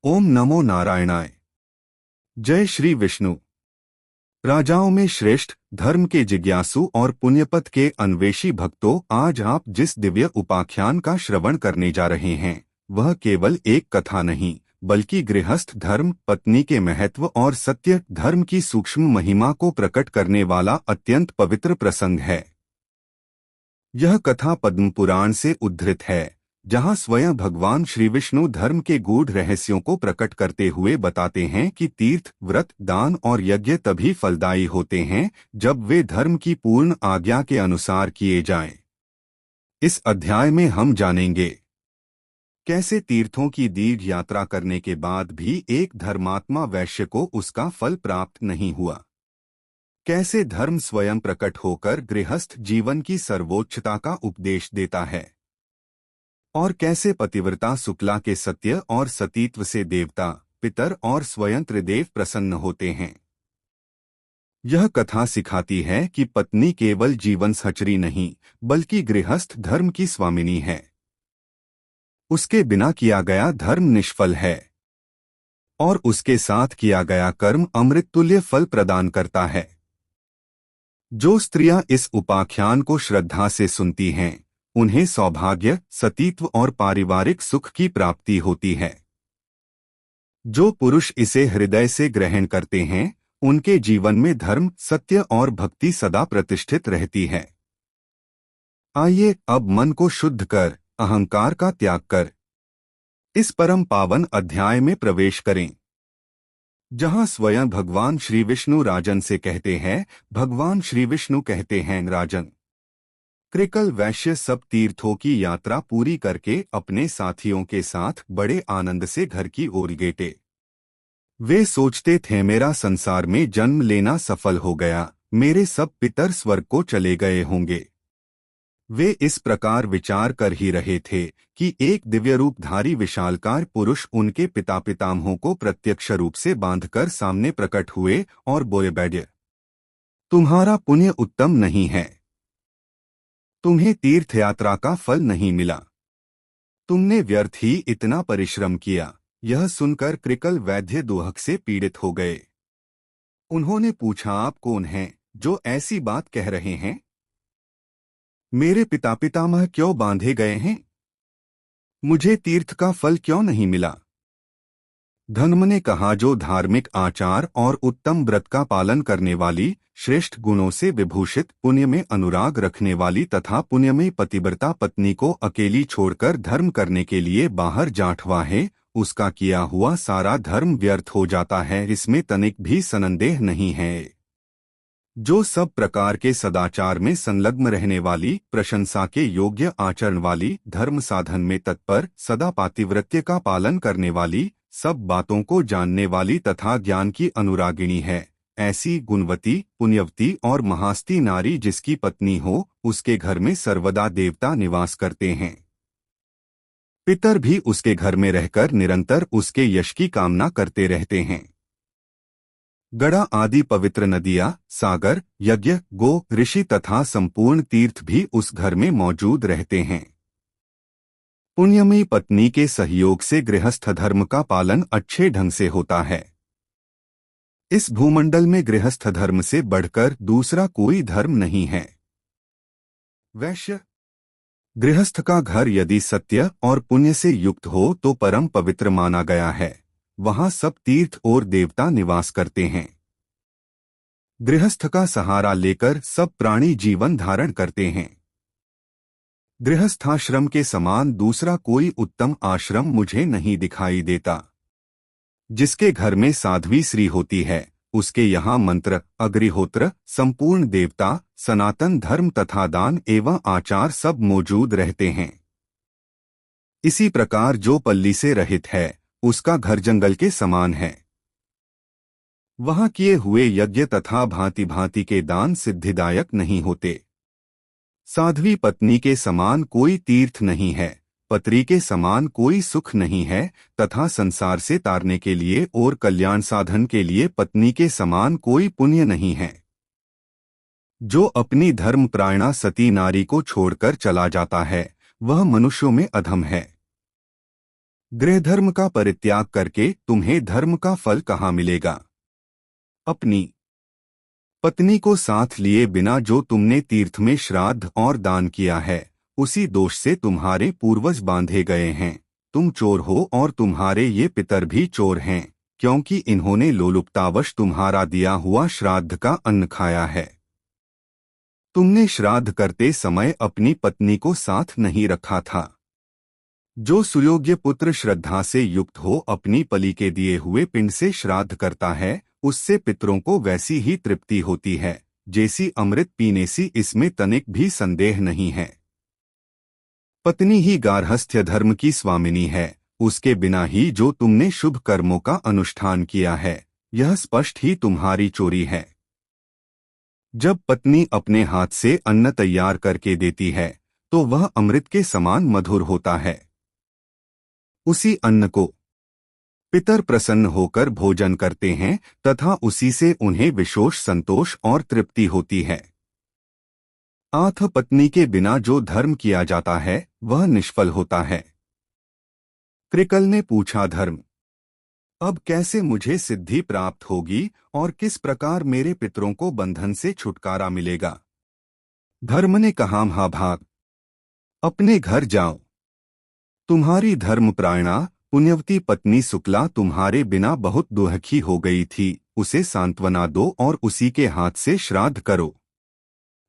ओम नमो नारायणाय। जय श्री विष्णु। राजाओं में श्रेष्ठ, धर्म के जिज्ञासु और पुण्यपथ के अन्वेषी भक्तों, आज आप जिस दिव्य उपाख्यान का श्रवण करने जा रहे हैं वह केवल एक कथा नहीं, बल्कि गृहस्थ धर्म, पत्नी के महत्व और सत्य धर्म की सूक्ष्म महिमा को प्रकट करने वाला अत्यंत पवित्र प्रसंग है। यह कथा पद्म पुराण से उद्धृत है, जहां स्वयं भगवान श्री विष्णु धर्म के गूढ़ रहस्यों को प्रकट करते हुए बताते हैं कि तीर्थ, व्रत, दान और यज्ञ तभी फलदायी होते हैं जब वे धर्म की पूर्ण आज्ञा के अनुसार किए जाएं। इस अध्याय में हम जानेंगे कैसे तीर्थों की दीर्घ यात्रा करने के बाद भी एक धर्मात्मा वैश्य को उसका फल प्राप्त नहीं हुआ, कैसे धर्म स्वयं प्रकट होकर गृहस्थ जीवन की सर्वोच्चता का उपदेश देता है, और कैसे पतिव्रता शुक्ला के सत्य और सतीत्व से देवता, पितर और स्वयं त्रिदेव प्रसन्न होते हैं। यह कथा सिखाती है कि पत्नी केवल जीवन सहचरी नहीं, बल्कि गृहस्थ धर्म की स्वामिनी है। उसके बिना किया गया धर्म निष्फल है और उसके साथ किया गया कर्म अमृत तुल्य फल प्रदान करता है। जो स्त्रियां इस उपाख्यान को श्रद्धा से सुनती हैं, उन्हें सौभाग्य, सतीत्व और पारिवारिक सुख की प्राप्ति होती है। जो पुरुष इसे हृदय से ग्रहण करते हैं, उनके जीवन में धर्म, सत्य और भक्ति सदा प्रतिष्ठित रहती है। आइए अब मन को शुद्ध कर, अहंकार का त्याग कर, इस परम पावन अध्याय में प्रवेश करें, जहां स्वयं भगवान श्री विष्णु राजन से कहते हैं। भगवान श्री विष्णु कहते हैं, राजन, कृकल वैश्य सब तीर्थों की यात्रा पूरी करके अपने साथियों के साथ बड़े आनंद से घर की ओर गेटे। वे सोचते थे, मेरा संसार में जन्म लेना सफल हो गया, मेरे सब पितर स्वर्ग को चले गए होंगे। वे इस प्रकार विचार कर ही रहे थे कि एक दिव्य रूपधारी विशालकार पुरुष उनके पिता पितामहों को प्रत्यक्ष रूप से बांधकर सामने प्रकट हुए और बोले, बैठिए, तुम्हारा पुण्य उत्तम नहीं है, तुम्हें तीर्थ यात्रा का फल नहीं मिला, तुमने व्यर्थ ही इतना परिश्रम किया। यह सुनकर कृकल वैद्य दुहक से पीड़ित हो गए। उन्होंने पूछा, आप कौन हैं जो ऐसी बात कह रहे हैं? मेरे पिता पितामह क्यों बांधे गए हैं? मुझे तीर्थ का फल क्यों नहीं मिला? धर्म ने कहा, जो धार्मिक आचार और उत्तम व्रत का पालन करने वाली, श्रेष्ठ गुणों से विभूषित, पुण्य में अनुराग रखने वाली तथा पुण्य में पतिव्रता पत्नी को अकेली छोड़कर धर्म करने के लिए बाहर जाठवा है, उसका किया हुआ सारा धर्म व्यर्थ हो जाता है, इसमें तनिक भी संदेह नहीं है। जो सब प्रकार के सदाचार में संलग्न रहने वाली, प्रशंसा के योग्य आचरण वाली, धर्म साधन में तत्पर, सदा पातिव्रत्य का पालन करने वाली, सब बातों को जानने वाली तथा ज्ञान की अनुरागिणी है, ऐसी गुणवती, पुण्यवती और महास्ती नारी जिसकी पत्नी हो, उसके घर में सर्वदा देवता निवास करते हैं। पितर भी उसके घर में रहकर निरंतर उसके यश की कामना करते रहते हैं। गड़ा आदि पवित्र नदियाँ, सागर, यज्ञ, गो, ऋषि तथा संपूर्ण तीर्थ भी उस घर में मौजूद रहते हैं। पुण्यमयी पत्नी के सहयोग से गृहस्थ धर्म का पालन अच्छे ढंग से होता है। इस भूमंडल में गृहस्थ धर्म से बढ़कर दूसरा कोई धर्म नहीं है। वैश्य गृहस्थ का घर यदि सत्य और पुण्य से युक्त हो तो परम पवित्र माना गया है। वहां सब तीर्थ और देवता निवास करते हैं। गृहस्थ का सहारा लेकर सब प्राणी जीवन धारण करते हैं। गृहस्थाश्रम के समान दूसरा कोई उत्तम आश्रम मुझे नहीं दिखाई देता। जिसके घर में साध्वी स्त्री होती है, उसके यहाँ मंत्र, अग्निहोत्र, संपूर्ण देवता, सनातन धर्म तथा दान एवं आचार सब मौजूद रहते हैं। इसी प्रकार जो पल्ली से रहित है, उसका घर जंगल के समान है। वहां किए हुए यज्ञ तथा भांति भांति के दान सिद्धिदायक नहीं होते। साध्वी पत्नी के समान कोई तीर्थ नहीं है, पत्री के समान कोई सुख नहीं है तथा संसार से तारने के लिए और कल्याण साधन के लिए पत्नी के समान कोई पुण्य नहीं है। जो अपनी धर्मपरायणा सती नारी को छोड़कर चला जाता है, वह मनुष्यों में अधम है। गृह धर्म का परित्याग करके तुम्हें धर्म का फल कहाँ मिलेगा? अपनी पत्नी को साथ लिए बिना जो तुमने तीर्थ में श्राद्ध और दान किया है, उसी दोष से तुम्हारे पूर्वज बांधे गए हैं। तुम चोर हो और तुम्हारे ये पितर भी चोर हैं, क्योंकि इन्होंने लोलुपतावश तुम्हारा दिया हुआ श्राद्ध का अन्न खाया है। तुमने श्राद्ध करते समय अपनी पत्नी को साथ नहीं रखा था। जो सुयोग्य पुत्र श्रद्धा से युक्त हो अपनी पली के दिए हुए पिंड से श्राद्ध करता है, उससे पितरों को वैसी ही तृप्ति होती है जैसी अमृत पीने सी, इसमें तनिक भी संदेह नहीं है। पत्नी ही गार्हस्थ्य धर्म की स्वामिनी है, उसके बिना ही जो तुमने शुभ कर्मों का अनुष्ठान किया है, यह स्पष्ट ही तुम्हारी चोरी है। जब पत्नी अपने हाथ से अन्न तैयार करके देती है तो वह अमृत के समान मधुर होता है। उसी अन्न को पितर प्रसन्न होकर भोजन करते हैं तथा उसी से उन्हें विशेष संतोष और तृप्ति होती है। आथ पत्नी के बिना जो धर्म किया जाता है वह निष्फल होता है। कृकल ने पूछा, धर्म, अब कैसे मुझे सिद्धि प्राप्त होगी और किस प्रकार मेरे पितरों को बंधन से छुटकारा मिलेगा? धर्म ने कहा, महाभाग, अपने घर जाओ। तुम्हारी धर्मपरायणा पुण्यवती पत्नी शुक्ला तुम्हारे बिना बहुत दुखी हो गई थी, उसे सांत्वना दो और उसी के हाथ से श्राद्ध करो।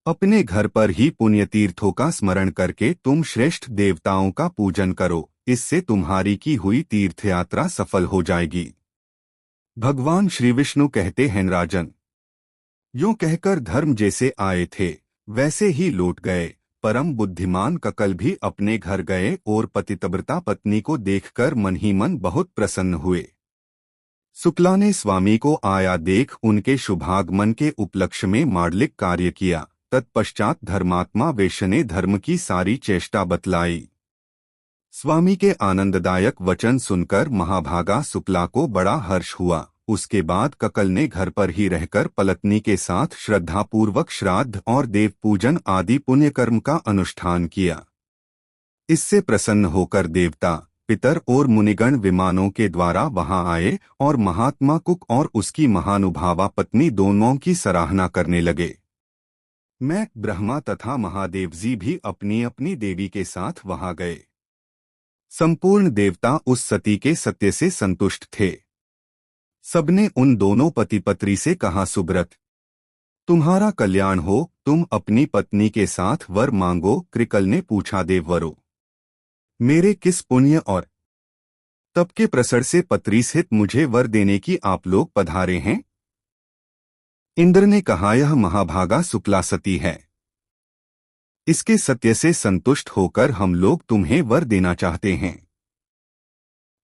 अपने घर पर ही पुण्यतीर्थों का स्मरण करके तुम श्रेष्ठ देवताओं का पूजन करो, इससे तुम्हारी की हुई तीर्थयात्रा सफल हो जाएगी। भगवान श्री विष्णु कहते हैं, राजन, यूं कहकर धर्म जैसे आए थे वैसे ही लौट गए। परम बुद्धिमान ककल भी अपने घर गए और पतिव्रता पत्नी को देखकर मन ही मन बहुत प्रसन्न हुए। शुक्ला ने स्वामी को आया देख उनके शुभागमन के उपलक्ष्य में मांडलिक कार्य किया। तत्पश्चात धर्मात्मा वैश्य ने धर्म की सारी चेष्टा बतलाई। स्वामी के आनंददायक वचन सुनकर महाभागा शुक्ला को बड़ा हर्ष हुआ। उसके बाद ककल ने घर पर ही रहकर पलत्नी के साथ श्रद्धापूर्वक श्राद्ध और देव पूजन आदि पुण्यकर्म का अनुष्ठान किया। इससे प्रसन्न होकर देवता, पितर और मुनिगण विमानों के द्वारा वहां आए और महात्मा कुक और उसकी महानुभावा पत्नी दोनों की सराहना करने लगे। मैं, ब्रह्मा तथा महादेव जी भी अपनी अपनी देवी के साथ वहां गए। संपूर्ण देवता उस सती के सत्य से संतुष्ट थे। सबने उन दोनों पति पत्नी से कहा, सुब्रत, तुम्हारा कल्याण हो, तुम अपनी पत्नी के साथ वर मांगो। कृकल ने पूछा, देववरो, मेरे किस पुण्य और तप के प्रसर से पत्री सहित मुझे वर देने की आप लोग पधारे हैं? इंद्र ने कहा, यह महाभागा शुक्ला सती है। इसके सत्य से संतुष्ट होकर हम लोग तुम्हें वर देना चाहते हैं।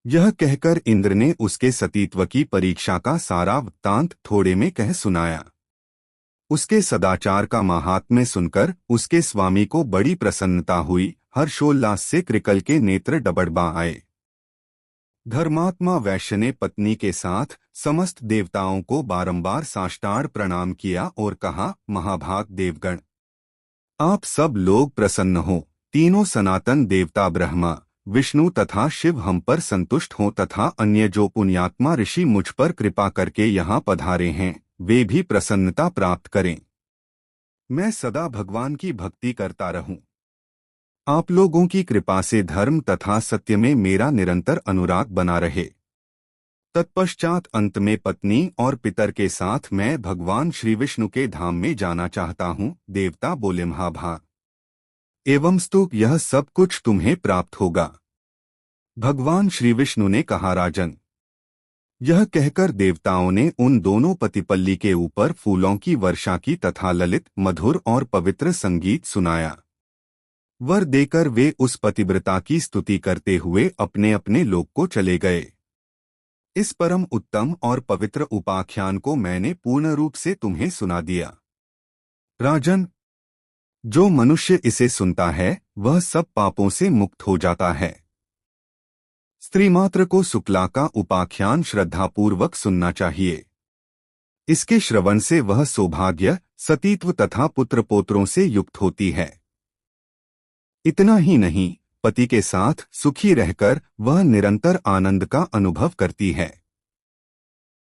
यह कहकर इंद्र ने उसके सतीत्व की परीक्षा का सारा वृत्तांत थोड़े में कह सुनाया। उसके सदाचार का महात्म्य सुनकर उसके स्वामी को बड़ी प्रसन्नता हुई। हर्षोल्लास से कृकल के नेत्र डबडबा आए। धर्मात्मा वैश्य ने पत्नी के साथ समस्त देवताओं को बारंबार साष्टांग प्रणाम किया और कहा, महाभाग देवगण, आप सब लोग प्रसन्न हो। तीनों सनातन देवता ब्रह्मा, विष्णु तथा शिव हम पर संतुष्ट हों तथा अन्य जो पुण्यात्मा ऋषि मुझ पर कृपा करके यहाँ पधारे हैं वे भी प्रसन्नता प्राप्त करें। मैं सदा भगवान की भक्ति करता रहूं। आप लोगों की कृपा से धर्म तथा सत्य में मेरा निरंतर अनुराग बना रहे। तत्पश्चात अंत में पत्नी और पितर के साथ मैं भगवान श्री विष्णु के धाम में जाना चाहता हूँ। देवता बोले, महाभाग, एवंस्तु यह सब कुछ तुम्हें प्राप्त होगा। भगवान श्री विष्णु ने कहा, राजन, यह कहकर देवताओं ने उन दोनों पतिपल्ली के ऊपर फूलों की वर्षा की तथा ललित, मधुर और पवित्र संगीत सुनाया। वर देकर वे उस पतिव्रता की स्तुति करते हुए अपने अपने लोक को चले गए। इस परम उत्तम और पवित्र उपाख्यान को मैंने पूर्ण रूप से तुम्हें सुना दिया। राजन, जो मनुष्य इसे सुनता है वह सब पापों से मुक्त हो जाता है। स्त्री मात्र को शुक्ला का उपाख्यान श्रद्धापूर्वक सुनना चाहिए। इसके श्रवण से वह सौभाग्य, सतीत्व तथा पुत्र पोत्रों से युक्त होती है। इतना ही नहीं, पति के साथ सुखी रहकर वह निरंतर आनंद का अनुभव करती है।